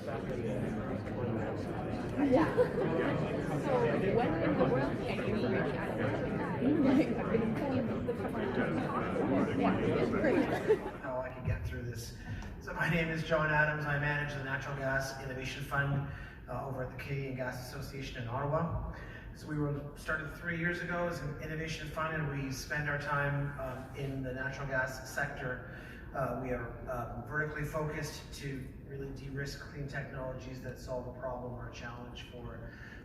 Yeah. So when in the world can you reach out? Like, I've been pulling the yeah, it's great. How I can get through this. So my name is John Adams. I manage the Natural Gas Innovation Fund over at the Canadian Gas Association in Ottawa. So we were started 3 years ago as an innovation fund, and we spend our time in the natural gas sector. We are vertically focused to really de-risk clean technologies that solve a problem or a challenge for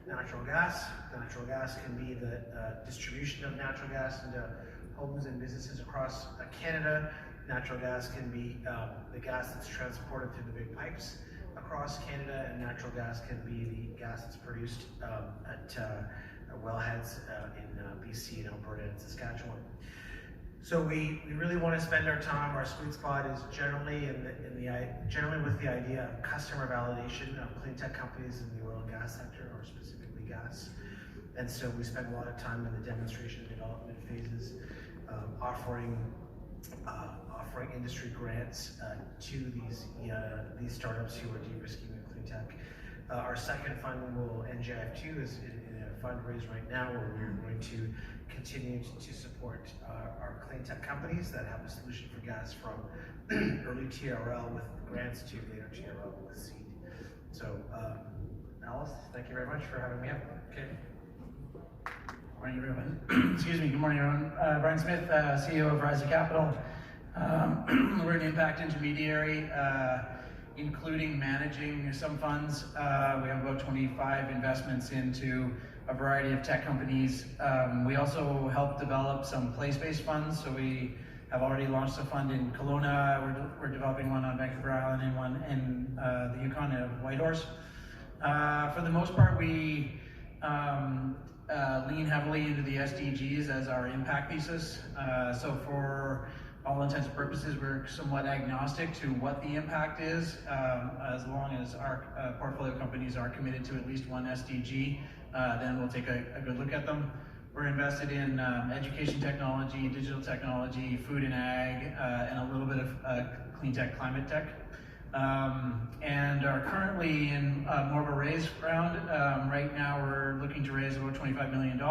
natural gas. Natural gas can be the distribution of natural gas into homes and businesses across Canada. Natural gas can be the gas that's transported through the big pipes across Canada, and natural gas can be the gas that's produced at wellheads in BC and Alberta and Saskatchewan. So we really want to spend our time. Our sweet spot is generally generally with the idea of customer validation of clean tech companies in the oil and gas sector, or specifically gas. And so we spend a lot of time in the demonstration and development phases, offering industry grants to these startups who are de-risking with clean tech. Our second fund, NGIF2, is in a fundraise right now where we're going to continue to support our clean tech companies that have a solution for gas from early TRL with grants to later TRL with seed. So, Alice, thank you very much for having me up. Okay. Good morning, everyone. Excuse me. Good morning, everyone. Brian Smith, CEO of Rising Capital. We're an impact intermediary, including managing some funds. We have about 25 investments into a variety of tech companies. We also help develop some place-based funds. So we have already launched a fund in Kelowna. We're developing one on Vancouver Island and one in the Yukon at Whitehorse. For the most part, we lean heavily into the SDGs as our impact thesis. So for all intents and purposes, we're somewhat agnostic to what the impact is, as long as our portfolio companies are committed to at least one SDG, then we'll take a good look at them. We're invested in education technology, digital technology, food and ag, and a little bit of clean tech, climate tech. And are currently in more of a raise round. Right now we're looking to raise about $25 million.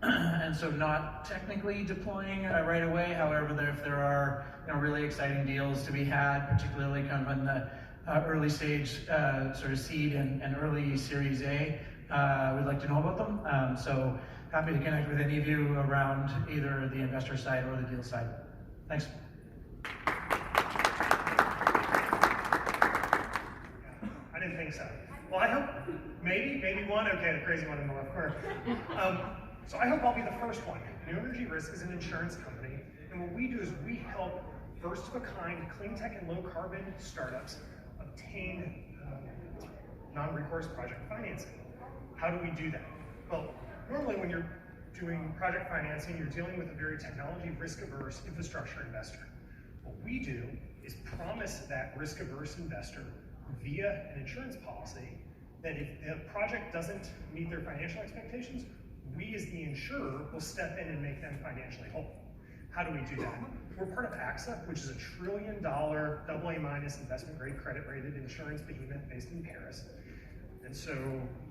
And so not technically deploying right away. However, if there are really exciting deals to be had, particularly kind of in the early stage sort of seed and early Series A, we'd like to know about them. So happy to connect with any of you around either the investor side or the deal side. Thanks. I didn't think so. Well, I hope maybe one. Okay, the crazy one in the left corner. So I hope I'll be the first one. New Energy Risk is an insurance company, and what we do is we help first-of-a-kind clean tech and low-carbon startups obtain non-recourse project financing. How do we do that? Well, normally when you're doing project financing, you're dealing with a very technology risk-averse infrastructure investor. What we do is promise that risk-averse investor via an insurance policy that if the project doesn't meet their financial expectations, we as the insurer will step in and make them financially whole. How do we do that? We're part of AXA, which is a $1 trillion AA- investment grade credit rated insurance behemoth based in Paris. And so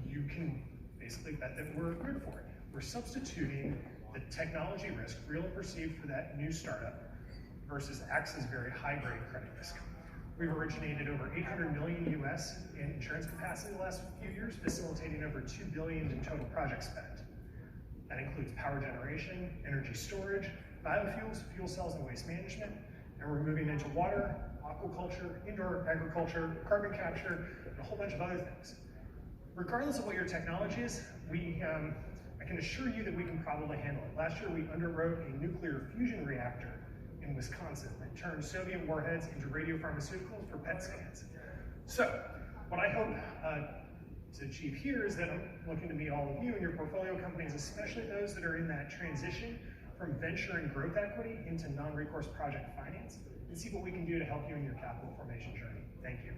you can basically bet that we're good for it. We're substituting the technology risk, real and perceived, for that new startup versus AXA's very high grade credit risk. We've originated over $800 million US in insurance capacity the last few years, facilitating over $2 billion in total project spend. That includes power generation, energy storage, biofuels, fuel cells, and waste management. And we're moving into water, aquaculture, indoor agriculture, carbon capture, and a whole bunch of other things. Regardless of what your technology is, I can assure you that we can probably handle it. Last year, we underwrote a nuclear fusion reactor in Wisconsin that turned Soviet warheads into radiopharmaceuticals for PET scans. So, what I hope to achieve here is that I'm looking to meet all of you and your portfolio companies, especially those that are in that transition from venture and growth equity into non-recourse project finance, and see what we can do to help you in your capital formation journey. Thank you.